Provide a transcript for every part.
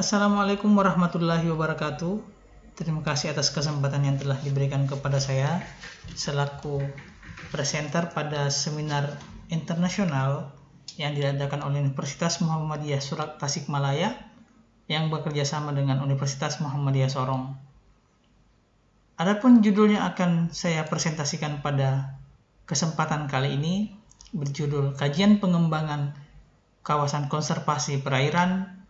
Assalamualaikum warahmatullahi wabarakatuh. Terima kasih atas kesempatan yang telah diberikan kepada saya selaku presenter pada seminar internasional yang diadakan oleh Universitas Muhammadiyah Surat Tasikmalaya yang bekerja sama dengan Universitas Muhammadiyah Sorong. Adapun judul yang akan saya presentasikan pada kesempatan kali ini berjudul Kajian Pengembangan Kawasan Konservasi Perairan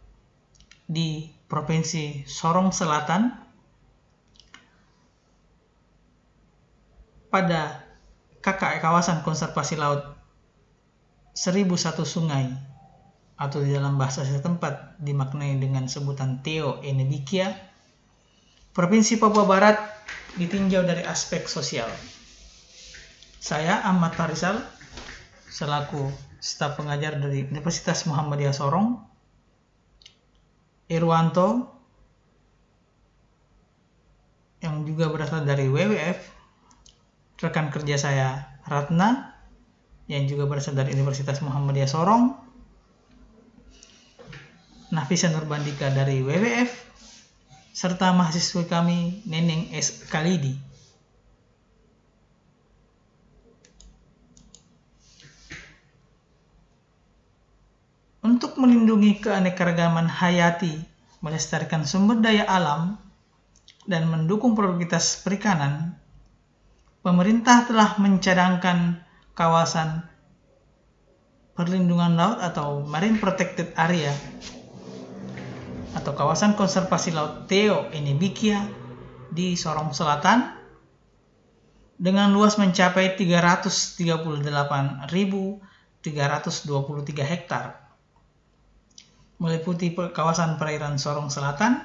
di Provinsi Sorong Selatan pada Kawasan Konservasi Laut 1001 Sungai atau di dalam bahasa setempat dimaknai dengan sebutan Theo Enebikia, Provinsi Papua Barat ditinjau dari aspek sosial. Saya Ahmad Farisal selaku staf pengajar dari Universitas Muhammadiyah Sorong, Irwanto yang juga berasal dari WWF, rekan kerja saya Ratna yang juga berasal dari Universitas Muhammadiyah Sorong, Nafisa Nurbandika dari WWF, serta mahasiswi kami Neneng S. Khalidi. Untuk melindungi keanekaragaman hayati, melestarikan sumber daya alam, dan mendukung produktivitas perikanan, pemerintah telah mencadangkan kawasan perlindungan laut atau Marine Protected Area atau kawasan konservasi laut Theo Enebikia di Sorong Selatan dengan luas mencapai 338.323 hektar. Meliputi kawasan perairan Sorong Selatan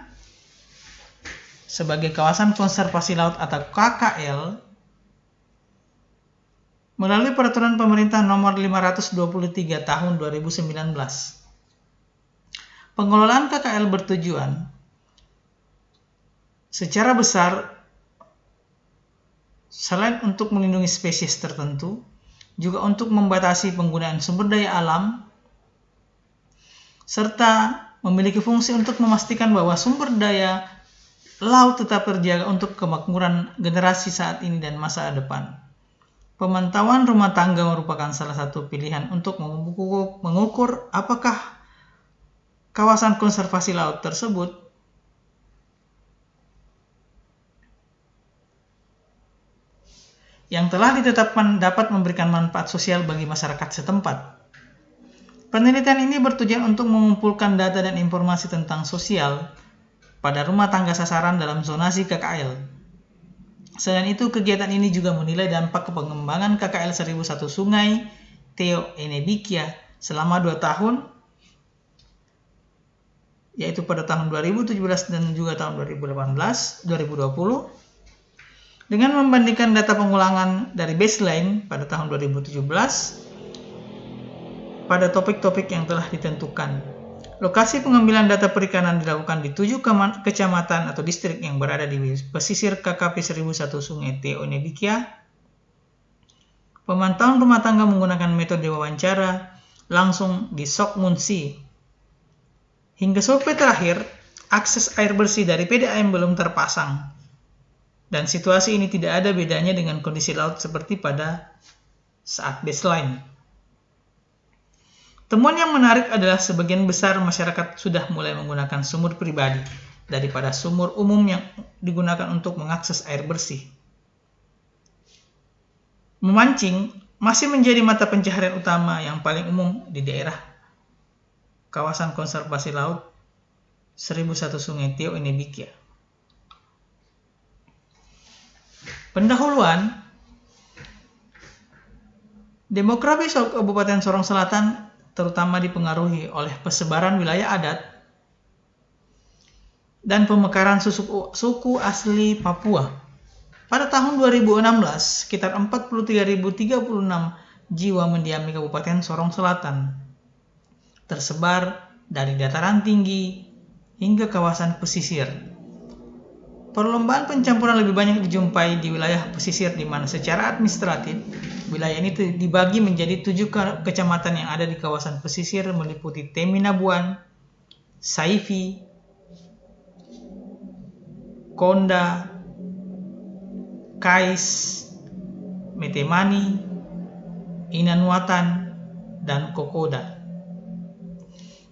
sebagai kawasan konservasi laut atau KKL melalui peraturan pemerintah nomor 523 tahun 2019. Pengelolaan KKL bertujuan secara besar selain untuk melindungi spesies tertentu, juga untuk membatasi penggunaan sumber daya alam serta memiliki fungsi untuk memastikan bahwa sumber daya laut tetap terjaga untuk kemakmuran generasi saat ini dan masa depan. Pemantauan rumah tangga merupakan salah satu pilihan untuk mengukur apakah kawasan konservasi laut tersebut yang telah ditetapkan dapat memberikan manfaat sosial bagi masyarakat setempat. Penelitian ini bertujuan untuk mengumpulkan data dan informasi tentang sosial pada rumah tangga sasaran dalam zonasi KKL. Selain itu, kegiatan ini juga menilai dampak pengembangan KKL 1001 Sungai Theo Enebikia selama 2 tahun, yaitu pada tahun 2017 dan juga tahun 2020, dengan membandingkan data pengulangan dari baseline pada tahun 2017 pada topik-topik yang telah ditentukan. Lokasi pengambilan data perikanan dilakukan di 7 kecamatan atau distrik yang berada di pesisir KKP 1001 Sungai Theo Enebikia. Pemantauan rumah tangga menggunakan metode wawancara langsung di Sokmunsi. Hingga survei terakhir, akses air bersih dari PDAM belum terpasang. Dan situasi ini tidak ada bedanya dengan kondisi laut seperti pada saat baseline. Temuan yang menarik adalah sebagian besar masyarakat sudah mulai menggunakan sumur pribadi daripada sumur umum yang digunakan untuk mengakses air bersih. Memancing masih menjadi mata pencaharian utama yang paling umum di daerah kawasan konservasi laut 1001 Sungai Theo Enebikia. Pendahuluan, demografi Kabupaten Sorong Selatan terutama dipengaruhi oleh persebaran wilayah adat dan pemekaran suku asli Papua. Pada tahun 2016, sekitar 43.036 jiwa mendiami Kabupaten Sorong Selatan, tersebar dari dataran tinggi hingga kawasan pesisir. Perlombaan pencampuran lebih banyak dijumpai di wilayah pesisir di mana secara administratif wilayah ini dibagi menjadi 7 kecamatan yang ada di kawasan pesisir meliputi Teminabuan, Saifi, Konda, Kais, Metemani, Inanuatan, dan Kokoda.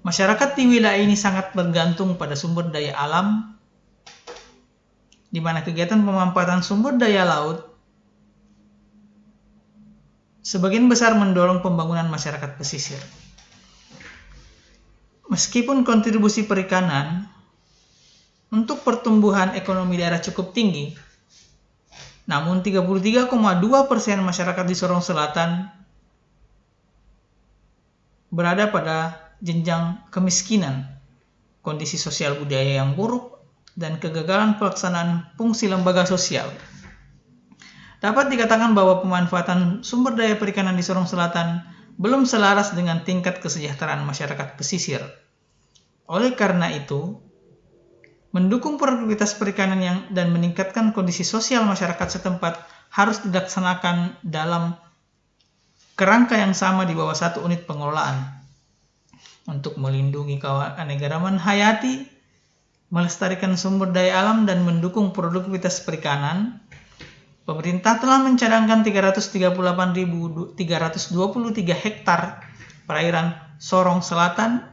Masyarakat di wilayah ini sangat bergantung pada sumber daya alam, di mana kegiatan pemanfaatan sumber daya laut sebagian besar mendorong pembangunan masyarakat pesisir. Meskipun kontribusi perikanan untuk pertumbuhan ekonomi daerah cukup tinggi, namun 33,2% masyarakat di Sorong Selatan berada pada jenjang kemiskinan, kondisi sosial budaya yang buruk, dan kegagalan pelaksanaan fungsi lembaga sosial. Dapat dikatakan bahwa pemanfaatan sumber daya perikanan di Sorong Selatan belum selaras dengan tingkat kesejahteraan masyarakat pesisir. Oleh karena itu, mendukung produktivitas perikanan dan meningkatkan kondisi sosial masyarakat setempat harus dilaksanakan dalam kerangka yang sama di bawah satu unit pengelolaan. Untuk melindungi keanekaragaman hayati, melestarikan sumber daya alam, dan mendukung produktivitas perikanan, pemerintah telah mencadangkan 338.323 hektar perairan Sorong Selatan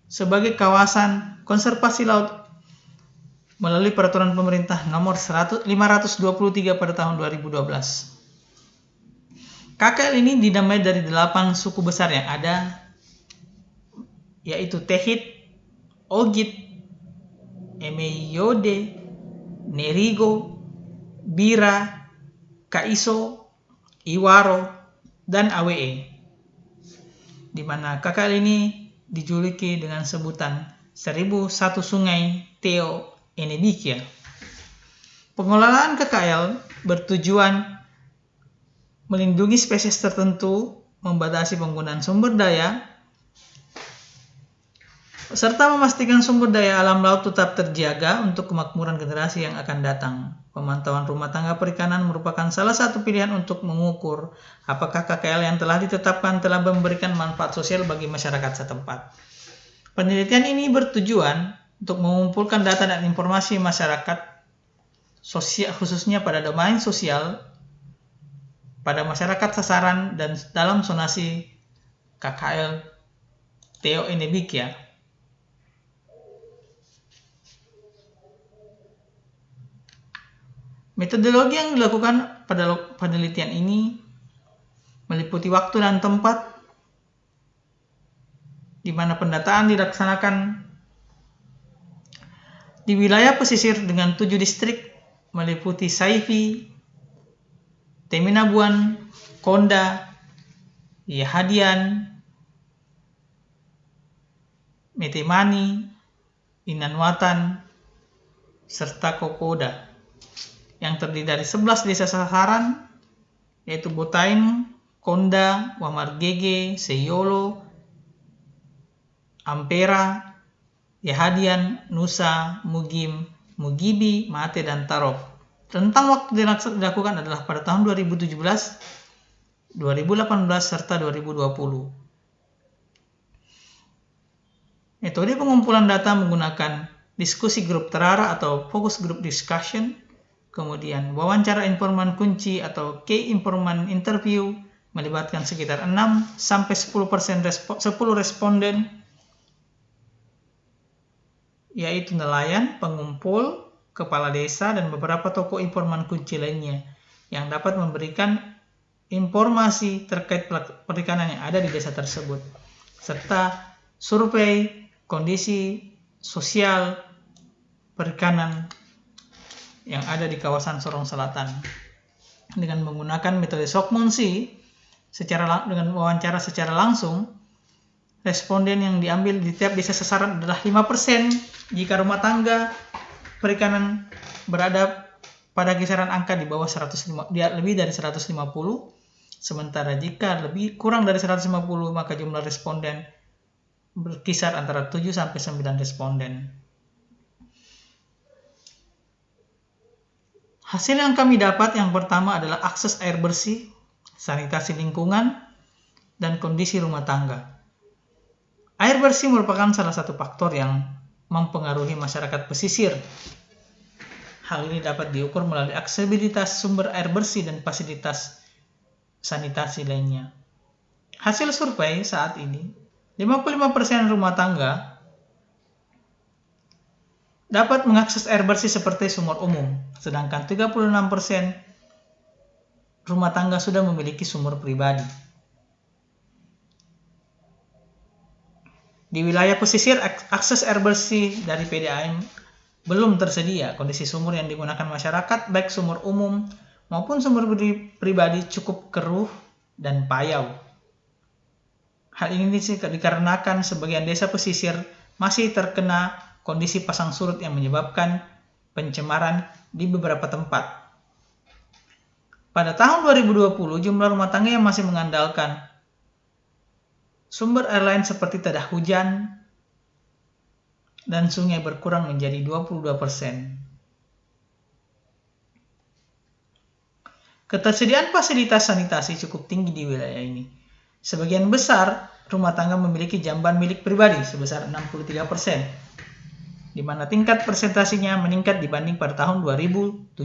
sebagai kawasan konservasi laut melalui peraturan pemerintah nomor 523 pada tahun 2012. KKL ini dinamai dari 8 suku besar yang ada, yaitu Tehit, Ogit, Emeyode, Nerigo, Bira, Kaiso, Iwaro, dan Awe, di mana KKL ini dijuluki dengan sebutan 1001 Sungai Teo Enebikia. Pengelolaan KKL bertujuan melindungi spesies tertentu, membatasi penggunaan sumber daya, serta memastikan sumber daya alam laut tetap terjaga untuk kemakmuran generasi yang akan datang. Pemantauan rumah tangga perikanan merupakan salah satu pilihan untuk mengukur apakah KKL yang telah ditetapkan telah memberikan manfaat sosial bagi masyarakat setempat. Penelitian ini bertujuan untuk mengumpulkan data dan informasi masyarakat sosial, khususnya pada domain sosial, pada masyarakat sasaran dan dalam zonasi KKL Teo Enebikia. Metodologi yang dilakukan pada penelitian ini meliputi waktu dan tempat di mana pendataan dilaksanakan di wilayah pesisir dengan 7 distrik meliputi Saifi, Teminabuan, Konda, Yahadian, Metemani, Inanuatan, serta Kokoda, yang terdiri dari 11 desa sasaran, yaitu Botain, Konda, Wamargege, Seyolo, Ampera, Yahadian, Nusa, Mugim, Mugibi, Mate, dan Tarof. Tentang waktu dilakukan adalah pada tahun 2017, 2018, serta 2020. Metode pengumpulan data menggunakan diskusi grup terarah atau focus group discussion, kemudian wawancara informan kunci atau key informant interview melibatkan sekitar 6-10% 10 responden, yaitu nelayan, pengumpul, kepala desa, dan beberapa tokoh informan kunci lainnya yang dapat memberikan informasi terkait perikanan yang ada di desa tersebut, serta survei kondisi sosial perikanan yang ada di kawasan Sorong Selatan dengan menggunakan metode Sokmonsi dengan wawancara secara langsung. Responden yang diambil di tiap desa sasaran adalah 5% jika rumah tangga perikanan berada pada kisaran angka di bawah 150, lebih dari 150, sementara jika kurang dari 150 maka jumlah responden berkisar antara 7-9 responden. Hasil yang kami dapat yang pertama adalah akses air bersih, sanitasi lingkungan, dan kondisi rumah tangga. Air bersih merupakan salah satu faktor yang mempengaruhi masyarakat pesisir Hal ini dapat diukur melalui aksesibilitas sumber air bersih dan fasilitas sanitasi lainnya. Hasil survei saat ini, 55% rumah tangga dapat mengakses air bersih seperti sumur umum, sedangkan 36% rumah tangga sudah memiliki sumur pribadi. Di wilayah pesisir, akses air bersih dari PDAM belum tersedia. Kondisi sumur yang digunakan masyarakat, baik sumur umum maupun sumur pribadi, cukup keruh dan payau. Hal ini dikarenakan sebagian desa pesisir masih terkena kondisi pasang surut yang menyebabkan pencemaran di beberapa tempat. Pada tahun 2020, jumlah rumah tangga yang masih mengandalkan sumber air lain seperti tedah hujan dan sungai berkurang menjadi 22%. Ketersediaan fasilitas sanitasi cukup tinggi di wilayah ini. Sebagian besar rumah tangga memiliki jamban milik pribadi sebesar 63%, di mana tingkat persentasinya meningkat dibanding pada tahun 2017.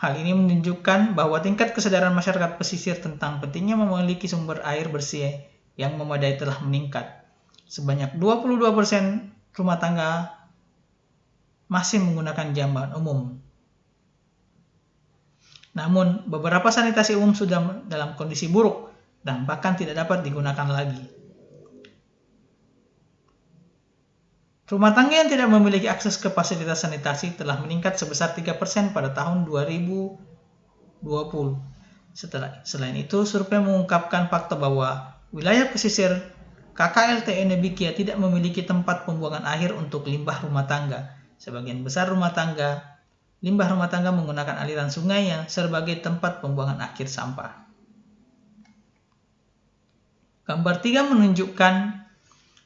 Hal ini menunjukkan bahwa tingkat kesadaran masyarakat pesisir tentang pentingnya memiliki sumber air bersih yang memadai telah meningkat. Sebanyak 22% rumah tangga masih menggunakan jamban umum. Namun, beberapa sanitasi umum sudah dalam kondisi buruk dan bahkan tidak dapat digunakan lagi. Rumah tangga yang tidak memiliki akses ke fasilitas sanitasi telah meningkat sebesar 3% pada tahun 2020. Selain itu, survei mengungkapkan fakta bahwa wilayah pesisir KKLT Enebikia tidak memiliki tempat pembuangan akhir untuk limbah rumah tangga. Sebagian besar limbah rumah tangga menggunakan aliran sungai yang sebagai tempat pembuangan akhir sampah. Gambar 3 menunjukkan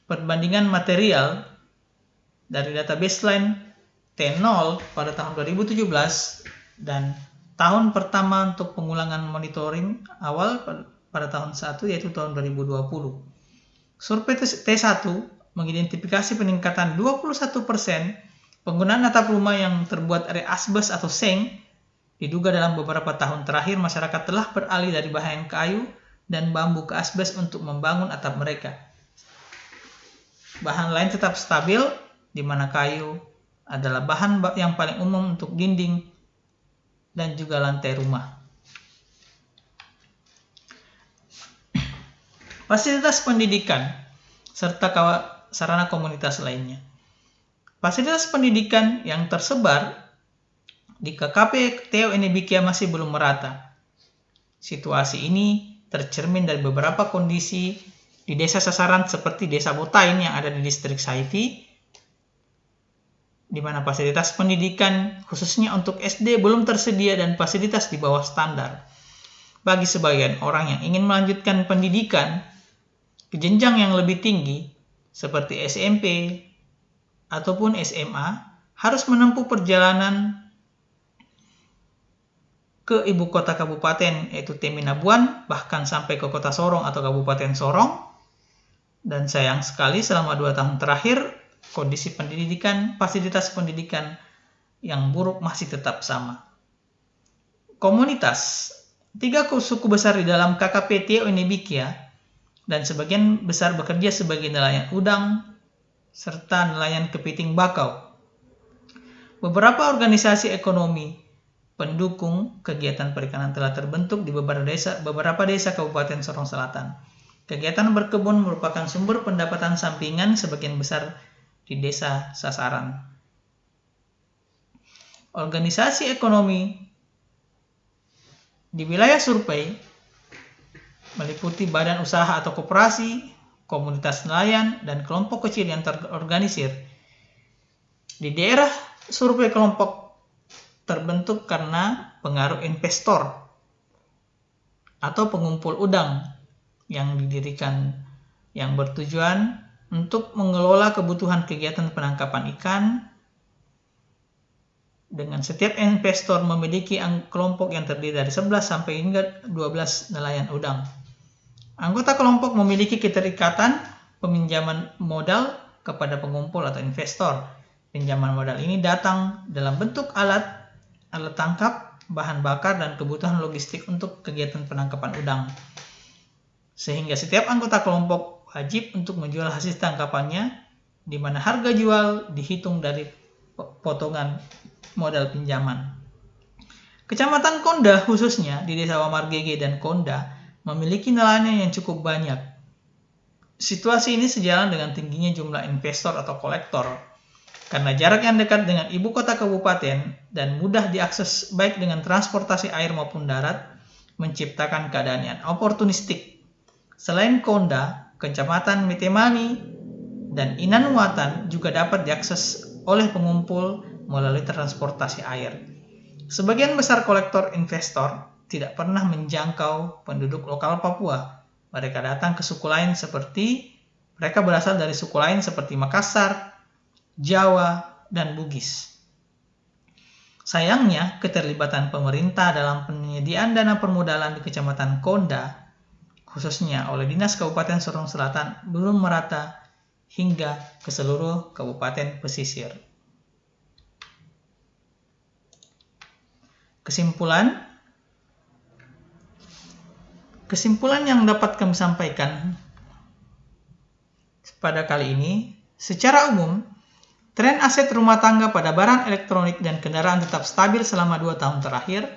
perbandingan material dari data baseline T0 pada tahun 2017 dan tahun pertama untuk pengulangan monitoring awal pada tahun 1, yaitu tahun 2020. Survei T1 mengidentifikasi peningkatan 21% penggunaan atap rumah yang terbuat dari asbes atau seng. Diduga dalam beberapa tahun terakhir masyarakat telah beralih dari bahan kayu dan bambu ke asbes untuk membangun atap mereka. Bahan lain tetap stabil, di mana kayu adalah bahan yang paling umum untuk dinding dan juga lantai rumah. Fasilitas pendidikan serta sarana komunitas lainnya. Fasilitas pendidikan yang tersebar di KKP TO Enebikia masih belum merata. Situasi ini tercermin dari beberapa kondisi di desa sasaran seperti Desa Botain yang ada di distrik Saifi, di mana fasilitas pendidikan khususnya untuk SD belum tersedia dan fasilitas di bawah standar. Bagi sebagian orang yang ingin melanjutkan pendidikan ke jenjang yang lebih tinggi seperti SMP ataupun SMA, harus menempuh perjalanan ke ibu kota kabupaten yaitu Teminabuan, bahkan sampai ke kota Sorong atau Kabupaten Sorong. Dan sayang sekali selama 2 tahun terakhir kondisi pendidikan, fasilitas pendidikan yang buruk masih tetap sama. Komunitas, 3 suku besar di dalam KKP TO Enebikia dan sebagian besar bekerja sebagai nelayan udang serta nelayan kepiting bakau. Beberapa organisasi ekonomi pendukung kegiatan perikanan telah terbentuk di beberapa desa Kabupaten Sorong Selatan. Kegiatan berkebun merupakan sumber pendapatan sampingan sebagian besar di desa sasaran. Organisasi ekonomi di wilayah survei meliputi badan usaha atau koperasi, komunitas nelayan, dan kelompok kecil yang terorganisir. Di daerah survei kelompok terbentuk karena pengaruh investor atau pengumpul udang yang didirikan yang bertujuan untuk mengelola kebutuhan kegiatan penangkapan ikan. Dengan setiap investor memiliki kelompok yang terdiri dari 11 sampai hingga 12 nelayan udang. Anggota kelompok memiliki keterikatan peminjaman modal kepada pengumpul atau investor. Pinjaman modal ini datang dalam bentuk alat tangkap, bahan bakar, dan kebutuhan logistik untuk kegiatan penangkapan udang. Sehingga setiap anggota kelompok wajib untuk menjual hasil tangkapannya, di mana harga jual dihitung dari potongan modal pinjaman. Kecamatan Konda khususnya di Desa Wamargege dan Konda memiliki nelayan yang cukup banyak. Situasi ini sejalan dengan tingginya jumlah investor atau kolektor. Karena jarak yang dekat dengan ibu kota kabupaten dan mudah diakses baik dengan transportasi air maupun darat, menciptakan keadaan yang oportunistik. Selain Konda, Kecamatan Metemani dan Inanuatan juga dapat diakses oleh pengumpul melalui transportasi air. Sebagian besar kolektor investor tidak pernah menjangkau penduduk lokal Papua. Mereka datang ke suku lain mereka berasal dari suku lain seperti Makassar, Jawa, dan Bugis. Sayangnya, keterlibatan pemerintah dalam penyediaan dana permodalan di Kecamatan Konda, khususnya oleh Dinas Kabupaten Sorong Selatan, belum merata hingga ke seluruh kabupaten pesisir. Kesimpulan yang dapat kami sampaikan pada kali ini, secara umum, tren aset rumah tangga pada barang elektronik dan kendaraan tetap stabil selama 2 tahun terakhir.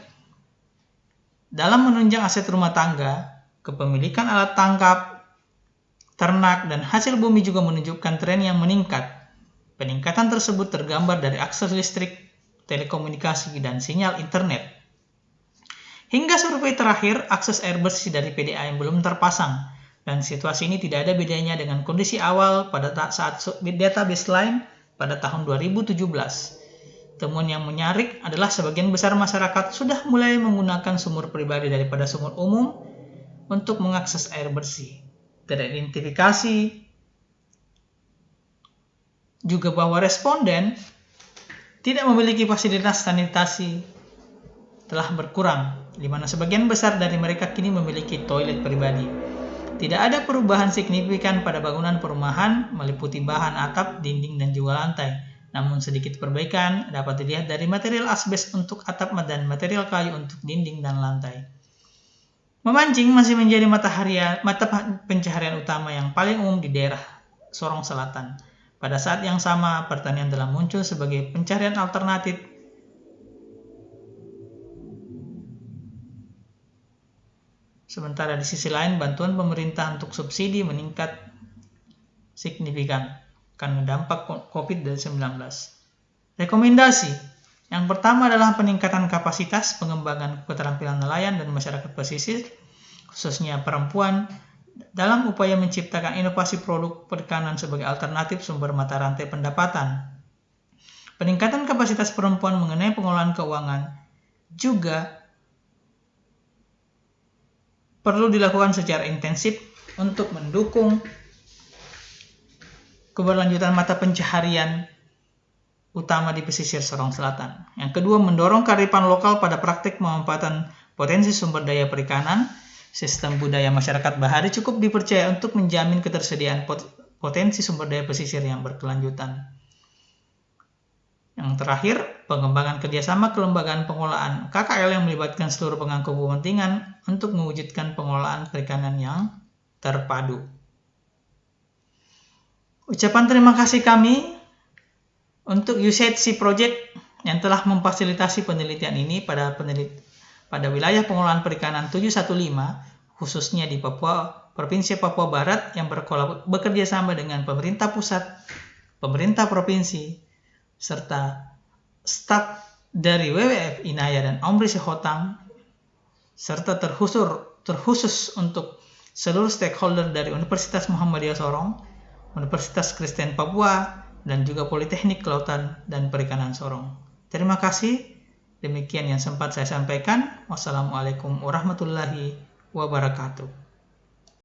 Dalam menunjang aset rumah tangga, kepemilikan alat tangkap, ternak, dan hasil bumi juga menunjukkan tren yang meningkat. Peningkatan tersebut tergambar dari akses listrik, telekomunikasi, dan sinyal internet. Hingga survei terakhir, akses air bersih dari PDAM belum terpasang, dan situasi ini tidak ada bedanya dengan kondisi awal pada saat data baseline pada tahun 2017. Temuan yang menyarik adalah sebagian besar masyarakat sudah mulai menggunakan sumur pribadi daripada sumur umum untuk mengakses air bersih. Teridentifikasi juga bahwa responden tidak memiliki fasilitas sanitasi telah berkurang, di mana sebagian besar dari mereka kini memiliki toilet pribadi. Tidak ada perubahan signifikan pada bangunan perumahan meliputi bahan atap, dinding, dan juga lantai. Namun sedikit perbaikan dapat dilihat dari material asbes untuk atap dan material kayu untuk dinding dan lantai. Memancing masih menjadi mata pencaharian utama yang paling umum di daerah Sorong Selatan. Pada saat yang sama, pertanian telah muncul sebagai pencaharian alternatif. Sementara di sisi lain, bantuan pemerintah untuk subsidi meningkat signifikan karena dampak COVID-19. Rekomendasi yang pertama adalah peningkatan kapasitas, pengembangan keterampilan nelayan dan masyarakat pesisir, khususnya perempuan, dalam upaya menciptakan inovasi produk perikanan sebagai alternatif sumber mata rantai pendapatan. Peningkatan kapasitas perempuan mengenai pengelolaan keuangan juga perlu dilakukan secara intensif untuk mendukung keberlanjutan mata pencaharian utama di pesisir Sorong Selatan. Yang kedua, mendorong kearifan lokal pada praktik pemanfaatan potensi sumber daya perikanan. Sistem budaya masyarakat bahari cukup dipercaya untuk menjamin ketersediaan potensi sumber daya pesisir yang berkelanjutan. Yang terakhir, pengembangan kerjasama kelembagaan pengelolaan KKL yang melibatkan seluruh pemangku kepentingan untuk mewujudkan pengelolaan perikanan yang terpadu. Ucapan terima kasih kami untuk USAID Project yang telah memfasilitasi penelitian ini pada wilayah pengelolaan perikanan 715, khususnya di Papua, Provinsi Papua Barat, yang bekerja sama dengan pemerintah pusat, pemerintah provinsi, serta staf dari WWF Inaya dan Omri Sehotang, serta terkhusus untuk seluruh stakeholder dari Universitas Muhammadiyah Sorong, Universitas Kristen Papua, dan juga Politeknik Kelautan dan Perikanan Sorong. Terima kasih. Demikian yang sempat saya sampaikan. Wassalamualaikum warahmatullahi wabarakatuh.